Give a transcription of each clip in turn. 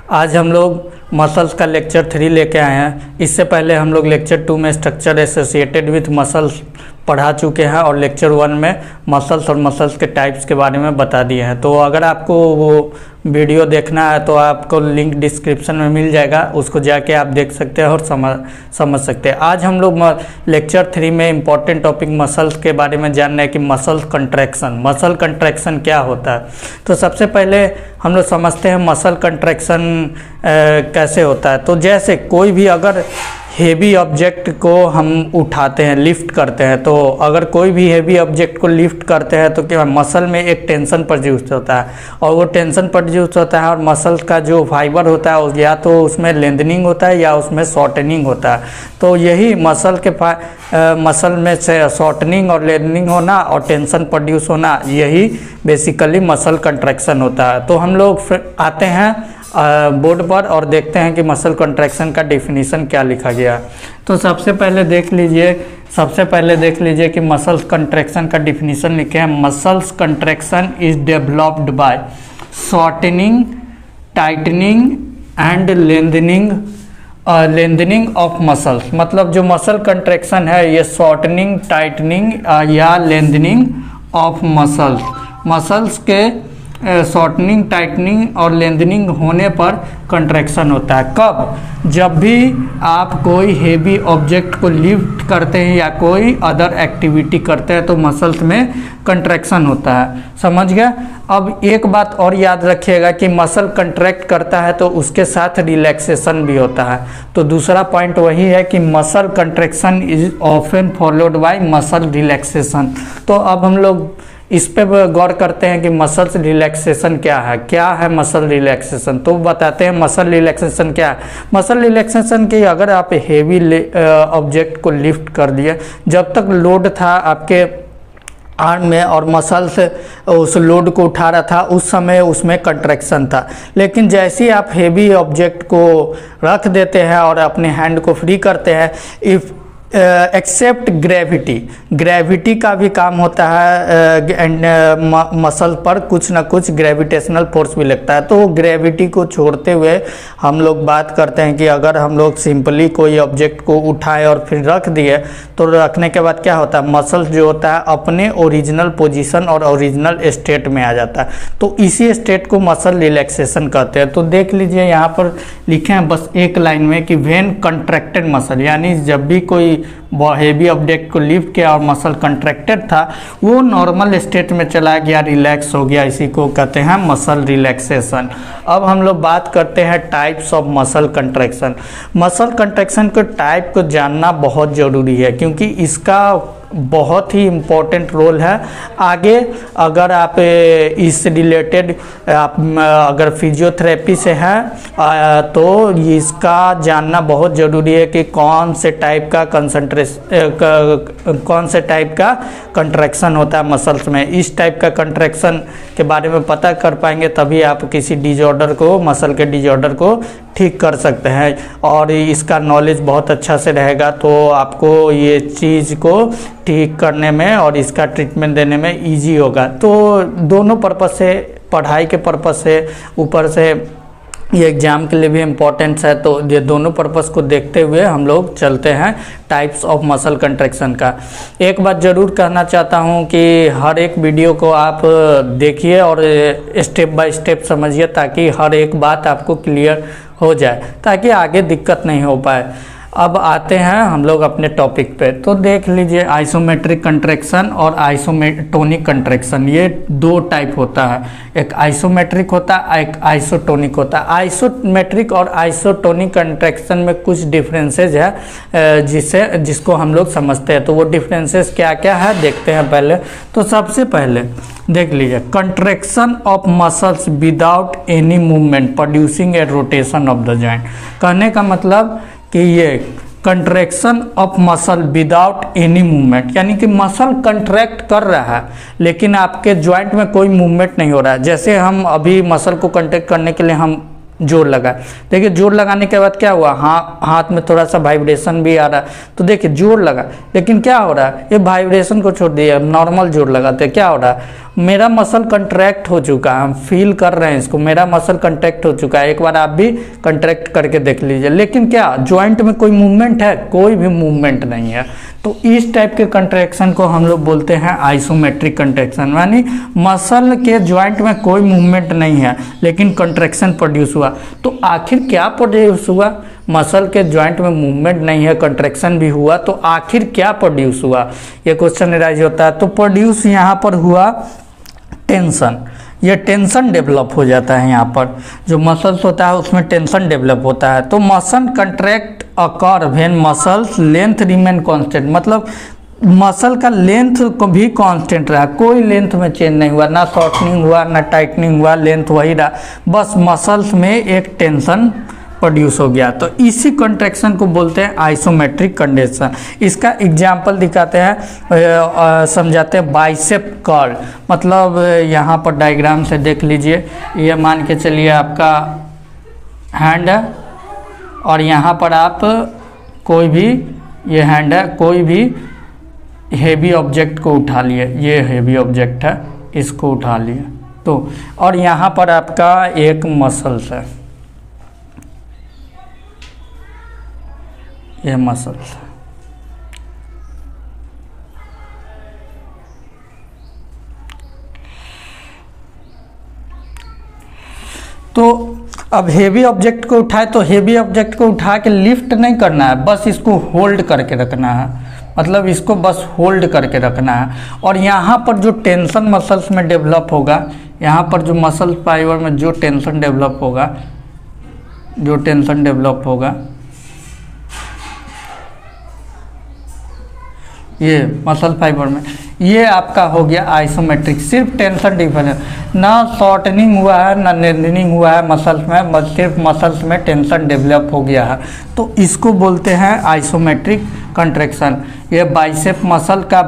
आज हम लोग मसल्स का लेक्चर 3 लेके आए हैं। इससे पहले हम लोग लेक्चर 2 में स्ट्रक्चर एसोसिएटेड विथ मसल्स पढ़ा चुके हैं और लेक्चर 1 में मसल्स और मसल्स के टाइप्स के बारे में बता दिए हैं। तो अगर आपको वो वीडियो देखना है तो आपको लिंक डिस्क्रिप्शन में मिल जाएगा, उसको जाके आप देख सकते हैं और समझ सकते हैं। आज हम लोग लेक्चर 3 में इम्पॉर्टेंट टॉपिक मसल्स के बारे में जानना है कि मसल कंट्रैक्शन क्या होता है। तो सबसे पहले हम लोग समझते हैं मसल कंट्रैक्शन कैसे होता है। तो जैसे कोई भी अगर हेवी ऑब्जेक्ट को हम उठाते हैं, लिफ्ट करते हैं, तो अगर कोई भी हेवी ऑब्जेक्ट को लिफ्ट करते हैं तो क्या मसल में एक टेंशन प्रोड्यूस होता है और वो टेंशन प्रोड्यूस होता है और मसल का जो फाइबर होता है या तो उसमें लेंथनिंग होता है या उसमें शॉर्टनिंग होता है। तो यही मसल में से शॉर्टनिंग और लेंथनिंग होना और टेंशन प्रोड्यूस होना, यही बेसिकली मसल कंट्रैक्शन होता है। तो हम लोग आते हैं बोर्ड पर और देखते हैं कि मसल कंट्रैक्शन का डेफिनेशन क्या लिखा गया। तो सबसे पहले देख लीजिए कि मसल कंट्रैक्शन का डेफिनेशन लिखे हैं। Muscles contraction is developed by shortening, tightening and lengthening of muscles. मतलब जो मसल कंट्रैक्शन है ये शॉर्टनिंग, टाइटनिंग या लेंथनिंग ऑफ मसल्स के शॉर्टनिंग, टाइटनिंग और लेंथनिंग होने पर कंट्रैक्शन होता है। कब? जब भी आप कोई हेवी ऑब्जेक्ट को लिफ्ट करते हैं या कोई अदर एक्टिविटी करते हैं तो मसल्स में कंट्रैक्शन होता है। समझ गया? अब एक बात और याद रखिएगा कि मसल कंट्रैक्ट करता है तो उसके साथ रिलैक्सेशन भी होता है। तो दूसरा पॉइंट वही है कि muscle contraction is often followed by muscle relaxation. तो अब हम लोग इस पे गौर करते हैं कि मसल रिलैक्सेशन क्या है मसल रिलैक्सेशन। तो बताते हैं मसल रिलैक्सेशन क्या है। मसल रिलैक्सेशन की अगर आप हेवी ऑब्जेक्ट को लिफ्ट कर दिए, जब तक लोड था आपके आर्म में और मसल से उस लोड को उठा रहा था उस समय उसमें कंट्रैक्शन था। लेकिन जैसे ही आप हेवी ऑब्जेक्ट को रख देते हैं और अपने हैंड को फ्री करते हैं, इफ़ एक्सेप्ट ग्रेविटी का भी काम होता है एंड मसल पर कुछ ना कुछ ग्रेविटेशनल फोर्स भी लगता है। तो ग्रेविटी को छोड़ते हुए हम लोग बात करते हैं कि अगर हम लोग सिंपली कोई ऑब्जेक्ट को उठाए और फिर रख दिए तो रखने के बाद क्या होता है, मसल जो होता है अपने ओरिजिनल पोजीशन और ओरिजिनल स्टेट में आ जाता है। तो इसी स्टेट को मसल रिलैक्सेशन कहते हैं। तो देख लीजिए यहाँ पर लिखे हैं बस एक लाइन में कि व्हेन कंट्रैक्टेड मसल, यानी जब भी कोई हेवी ऑब्जेक्ट को लिफ्ट किया और मसल कंट्रैक्टेड था वो नॉर्मल स्टेट में चला गया, रिलैक्स हो गया, इसी को कहते हैं मसल रिलैक्सेशन। अब हम लोग बात करते हैं types of muscle contraction. Muscle contraction के टाइप को जानना बहुत ज़रूरी है क्योंकि इसका बहुत ही इम्पोर्टेंट रोल है। आगे अगर आप इस रिलेटेड आप अगर फिजियोथेरेपी से हैं तो इसका जानना बहुत ज़रूरी है कि कौन से टाइप का कंट्रैक्शन होता है मसल्स में। इस टाइप का कंट्रैक्शन के बारे में पता कर पाएंगे तभी आप किसी डिजॉर्डर को, मसल के डिजॉर्डर को ठीक कर सकते हैं और इसका नॉलेज बहुत अच्छा से रहेगा तो आपको ये चीज़ को ठीक करने में और इसका ट्रीटमेंट देने में इजी होगा। तो दोनों पर्पस से, पढ़ाई के पर्पस से, ऊपर से ये एग्ज़ाम के लिए भी इम्पोर्टेंट है। तो ये दोनों पर्पस को देखते हुए हम लोग चलते हैं टाइप्स ऑफ मसल कंट्रैक्शन का। एक बात ज़रूर कहना चाहता हूँ कि हर एक वीडियो को आप देखिए और स्टेप बाय स्टेप समझिए ताकि हर एक बात आपको क्लियर हो जाए, ताकि आगे दिक्कत नहीं हो पाए। अब आते हैं हम लोग अपने टॉपिक पे। तो देख लीजिए आइसोमेट्रिक कंट्रैक्शन और आइसोटोनिक कंट्रैक्शन, ये दो टाइप होता है। एक आइसोमेट्रिक होता है, एक आइसोटोनिक होता है। आइसोमेट्रिक और आइसोटोनिक कंट्रैक्शन में कुछ डिफरेंसेज है जिसको हम लोग समझते हैं। तो वो डिफरेंसेस क्या क्या है देखते हैं पहले। तो सबसे पहले देख लीजिए contraction of muscles without any movement producing A rotation of the joint. कहने का मतलब कि ये contraction of muscle without any movement, यानी कि मसल कंट्रैक्ट कर रहा है लेकिन आपके जॉइंट में कोई मूवमेंट नहीं हो रहा है। जैसे हम अभी मसल को कंट्रैक्ट करने के लिए हम जोर लगा। देखिए जोर लगाने के बाद क्या हुआ, हाथ में थोड़ा सा वाइब्रेशन भी आ रहा है। तो देखिए जोर लगा, लेकिन क्या हो रहा है, ये वाइब्रेशन को छोड़ दिया, नॉर्मल जोर लगाते क्या हो रहा है, मेरा मसल कंट्रैक्ट हो चुका है, हम फील कर रहे हैं इसको, मेरा मसल कंट्रैक्ट हो चुका है। एक बार आप भी कंट्रैक्ट करके देख लीजिए। लेकिन क्या जॉइंट में कोई मूवमेंट है, कोई भी मूवमेंट नहीं है। तो इस टाइप के कंट्रैक्शन को हम लोग बोलते हैं आइसोमेट्रिक कंट्रैक्शन, यानी मसल के जॉइंट में कोई मूवमेंट नहीं है लेकिन कंट्रैक्शन प्रोड्यूस हुआ। तो आखिर क्या प्रोड्यूस हुआ, मसल के जॉइंट में मूवमेंट नहीं है, कंट्रैक्शन भी हुआ, तो आखिर क्या प्रोड्यूस हुआ, ये क्वेश्चन राइज होता है। तो प्रोड्यूस यहाँ पर हुआ टेंशन, ये टेंशन डेवलप हो जाता है। यहाँ पर जो मसल्स होता है उसमें टेंशन डेवलप होता है। तो muscle contract occur when muscles length remain constant, मतलब मसल का लेंथ को भी कांस्टेंट रहा, कोई लेंथ में चेंज नहीं हुआ, ना शॉर्टनिंग हुआ ना टाइटनिंग हुआ, लेंथ वही रहा, बस मसल्स में एक टेंशन प्रोड्यूस हो गया। तो इसी कंट्रैक्शन को बोलते हैं आइसोमेट्रिक कंट्रैक्शन। इसका एग्जाम्पल दिखाते हैं, समझाते हैं बाइसेप कर्ल। मतलब यहाँ पर डायग्राम से देख लीजिए, ये मान के चलिए आपका हैंड है और यहाँ पर आप कोई भी, ये हैंड है, कोई भी हेवी ऑब्जेक्ट को उठा लिए, ये हेवी ऑब्जेक्ट है, इसको उठा लिए तो, और यहाँ पर आपका एक मसल्स है, ये मसल्स है। तो अब हेवी ऑब्जेक्ट को उठाए, तो हेवी ऑब्जेक्ट को उठा के लिफ्ट नहीं करना है, बस इसको होल्ड करके रखना है, मतलब इसको बस होल्ड करके रखना है। और यहाँ पर जो टेंशन मसल्स में डेवलप होगा, यहाँ पर जो मसल फाइबर में जो टेंशन डेवलप होगा, जो टेंशन डेवलप होगा, ये मसल फाइबर में, ये आपका हो गया आइसोमेट्रिक। सिर्फ टेंशन डिफरेंस, ना शॉर्टनिंग हुआ है ना लेंथनिंग हुआ है मसल्स में, सिर्फ मसल्स में टेंशन डेवलप हो गया है। तो इसको बोलते हैं आइसोमेट्रिक कंट्रैक्शन। ये बाइसेप मसल का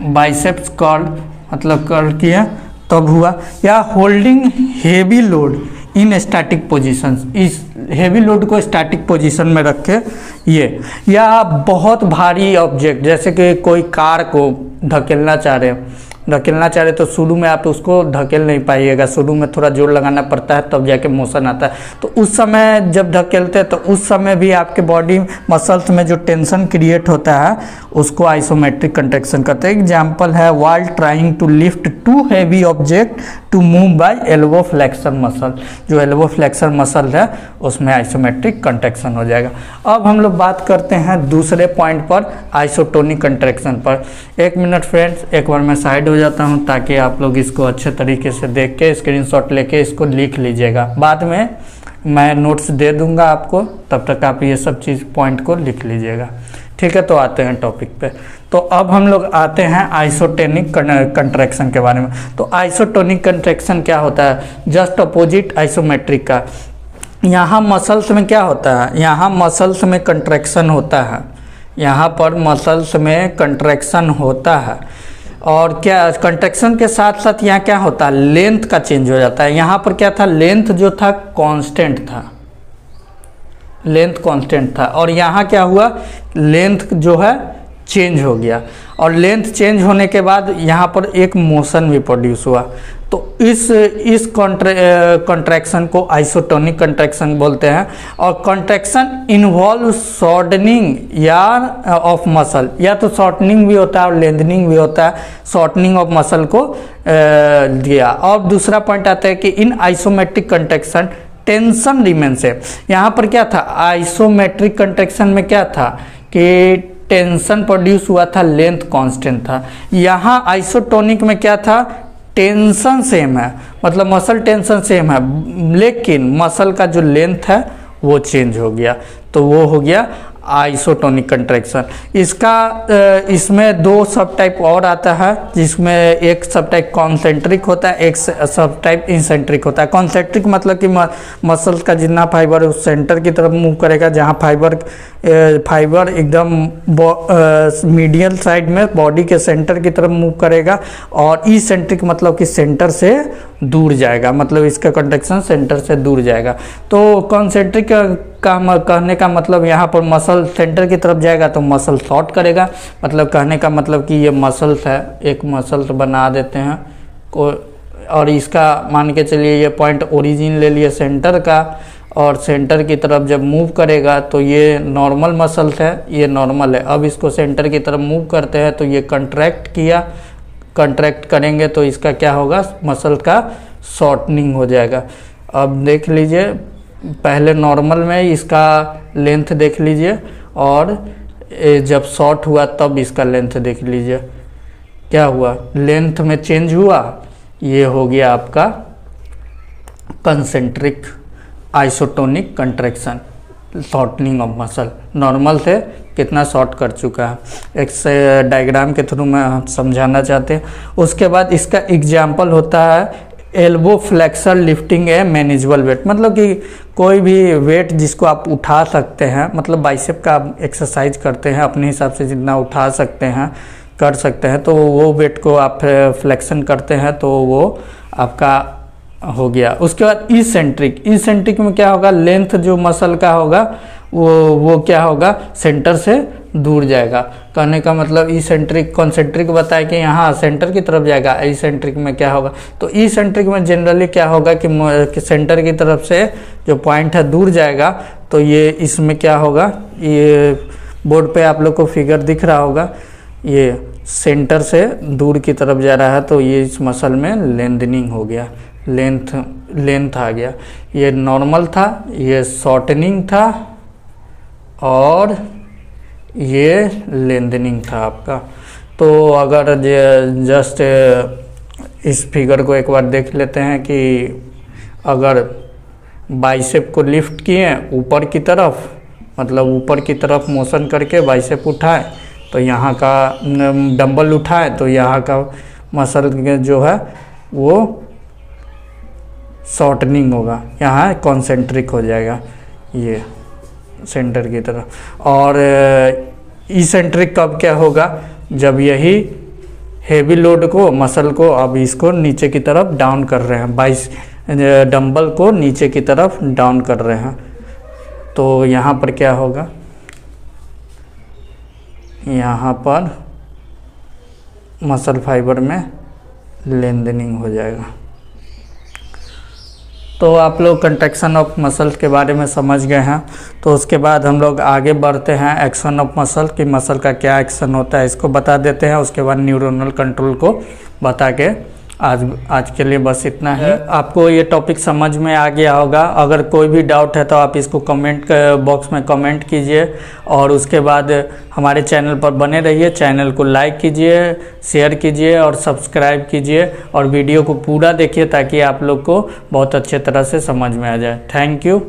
बाइसेप्स कर्ल, मतलब कर्ल किया तब हुआ, या holding heavy load in static position, इस हेवी लोड को स्टैटिक पोजीशन में रखे ये, या बहुत भारी ऑब्जेक्ट जैसे कि कोई कार को धकेलना चाह रहे तो शुरू में आप उसको धकेल नहीं पाइएगा, शुरू में थोड़ा जोर लगाना पड़ता है तब जाके मोशन आता है। तो उस समय जब धकेलते हैं तो उस समय भी आपके बॉडी मसल्स में जो टेंशन क्रिएट होता है उसको आइसोमेट्रिक कंट्रैक्शन कहते हैं। एग्जाम्पल है while trying to lift too heavy object to move by elbow flexor muscle, जो एल्बो फ्लेक्सर मसल है उसमें आइसोमेट्रिक कंट्रैक्शन हो जाएगा। अब हम लोग बात करते हैं दूसरे पॉइंट पर, आइसोटोनिक कंट्रैक्शन पर। एक मिनट फ्रेंड्स, एक बार मैं साइड हो जाता हूं ताकि आप लोग इसको अच्छे तरीके से देख के स्क्रीनशॉट लेके इसको लिख लीजिएगा, बाद में मैं नोट्स दे दूंगा आपको, तब तक आप ये सब चीज़ पॉइंट को लिख लीजिएगा, ठीक है। तो आते हैं टॉपिक पे। तो अब हम लोग आते हैं आइसोटोनिक कंट्रैक्शन के बारे में। तो आइसोटोनिक कंट्रैक्शन क्या होता है, जस्ट अपोजिट आइसोमेट्रिक का। यहाँ मसल्स में क्या होता है, यहाँ मसल्स में कंट्रैक्शन होता है, यहाँ पर मसल्स में कंट्रैक्शन होता है, और क्या कंट्रैक्शन के साथ साथ यहाँ क्या होता है, लेंथ का चेंज हो जाता है। यहाँ पर क्या था, लेंथ जो था कांस्टेंट था, लेंथ कांस्टेंट था, और यहाँ क्या हुआ, लेंथ जो है चेंज हो गया, और लेंथ चेंज होने के बाद यहाँ पर एक मोशन भी प्रोड्यूस हुआ। तो इस कंट्रैक्शन को आइसोटोनिक कंट्रैक्शन बोलते हैं। और कंट्रैक्शन इन्वॉल्व शॉर्टनिंग या ऑफ मसल, या तो शॉर्टनिंग भी होता है और लेंथनिंग भी होता है, शॉर्टनिंग ऑफ मसल को दिया। और दूसरा पॉइंट आता है कि इन आइसोमेट्रिक कंट्रैक्शन टेंशन रिमेन्स है। यहाँ पर क्या था, आइसोमेट्रिक कंट्रैक्शन में क्या था कि टेंशन प्रोड्यूस हुआ था, लेंथ कांस्टेंट था। यहाँ आइसोटोनिक में क्या था, टेंशन सेम है, मतलब मसल टेंशन सेम है, लेकिन मसल का जो लेंथ है वो चेंज हो गया, तो वो हो गया आइसोटोनिक कंट्रैक्शन। इसमें दो सब टाइप और आता है, जिसमें एक सब टाइप कॉन्सेंट्रिक होता है, एक सब टाइप इंसेंट्रिक होता है। कॉन्सेंट्रिक मतलब कि मसल्स का जितना फाइबर है उस सेंटर की तरफ मूव करेगा, जहाँ फाइबर एकदम मीडियल साइड में बॉडी के सेंटर की तरफ मूव करेगा। और इसेंट्रिक मतलब कि सेंटर से दूर जाएगा, मतलब इसका कंट्रैक्शन सेंटर से दूर जाएगा। तो कॉन्सेंट्रिक का कहने का मतलब यहाँ पर मसल सेंटर की तरफ जाएगा तो मसल शॉर्ट करेगा। मतलब कहने का मतलब कि ये मसल्स है, एक मसल्स बना देते हैं को, और इसका मान के चलिए ये पॉइंट ओरिजिन ले लिए सेंटर का, और सेंटर की तरफ जब मूव करेगा तो ये नॉर्मल मसल्स है, ये नॉर्मल है। अब इसको सेंटर की तरफ मूव करते हैं तो ये कंट्रैक्ट किया, कंट्रैक्ट करेंगे तो इसका क्या होगा, मसल का शॉर्टनिंग हो जाएगा। अब देख लीजिए, पहले नॉर्मल में इसका लेंथ देख लीजिए, और जब शॉर्ट हुआ तब इसका लेंथ देख लीजिए क्या हुआ, लेंथ में चेंज हुआ। ये हो गया आपका concentric isotonic contraction, shortening of muscle. Normal से कितना शॉर्ट कर चुका है, एक डायग्राम के थ्रू मैं समझाना चाहते हैं। उसके बाद इसका एग्जाम्पल होता है एल्बो फ्लेक्सर लिफ्टिंग ए मैनेजेबल वेट, मतलब कि कोई भी वेट जिसको आप उठा सकते हैं, मतलब बाइसेप का आप एक्सरसाइज करते हैं अपने हिसाब से जितना उठा सकते हैं कर सकते हैं, तो वो वेट को आप फ्लेक्शन करते हैं तो वो आपका हो गया। उसके बाद इसेंट्रिक में क्या होगा, लेंथ जो मसल का होगा वो क्या होगा, सेंटर से दूर जाएगा। कहने का मतलब इसेंट्रिक कॉन्सेंट्रिक बताया कि यहाँ सेंटर की तरफ जाएगा, इसेंट्रिक में क्या होगा। तो इसेंट्रिक में जनरली क्या होगा कि सेंटर की तरफ से जो पॉइंट है दूर जाएगा। तो ये इसमें क्या होगा, ये बोर्ड पे आप लोग को फिगर दिख रहा होगा, ये सेंटर से दूर की तरफ जा रहा है, तो ये इस मसल में लेंथनिंग हो गया, लेंथ आ गया। ये नॉर्मल था, ये शॉर्टनिंग था, और ये लेंथनिंग था आपका। तो अगर जस्ट इस फिगर को एक बार देख लेते हैं कि अगर बाइसेप को लिफ्ट किए ऊपर की तरफ, मतलब ऊपर की तरफ मोशन करके बाइसेप उठाए, तो यहाँ का डंबल उठाए तो यहाँ का मसल जो है वो शॉर्टनिंग होगा, यहाँ कॉन्सेंट्रिक हो जाएगा ये सेंटर की तरफ। और इसेंट्रिक कब क्या होगा, जब यही हेवी लोड को मसल को अब इसको नीचे की तरफ डाउन कर रहे हैं, डंबल को नीचे की तरफ डाउन कर रहे हैं, तो यहाँ पर क्या होगा, यहाँ पर मसल फाइबर में लेंथनिंग हो जाएगा। तो आप लोग कंट्रैक्शन ऑफ मसल्स के बारे में समझ गए हैं। तो उसके बाद हम लोग आगे बढ़ते हैं एक्शन ऑफ मसल, कि मसल का क्या एक्शन होता है इसको बता देते हैं। उसके बाद न्यूरोनल कंट्रोल को बता के आज के लिए बस इतना ही। आपको ये टॉपिक समझ में आ गया होगा। अगर कोई भी डाउट है तो आप इसको कमेंट बॉक्स में कमेंट कीजिए, और उसके बाद हमारे चैनल पर बने रहिए। चैनल को लाइक कीजिए, शेयर कीजिए और सब्सक्राइब कीजिए, और वीडियो को पूरा देखिए ताकि आप लोग को बहुत अच्छे तरह से समझ में आ जाए। Thank you.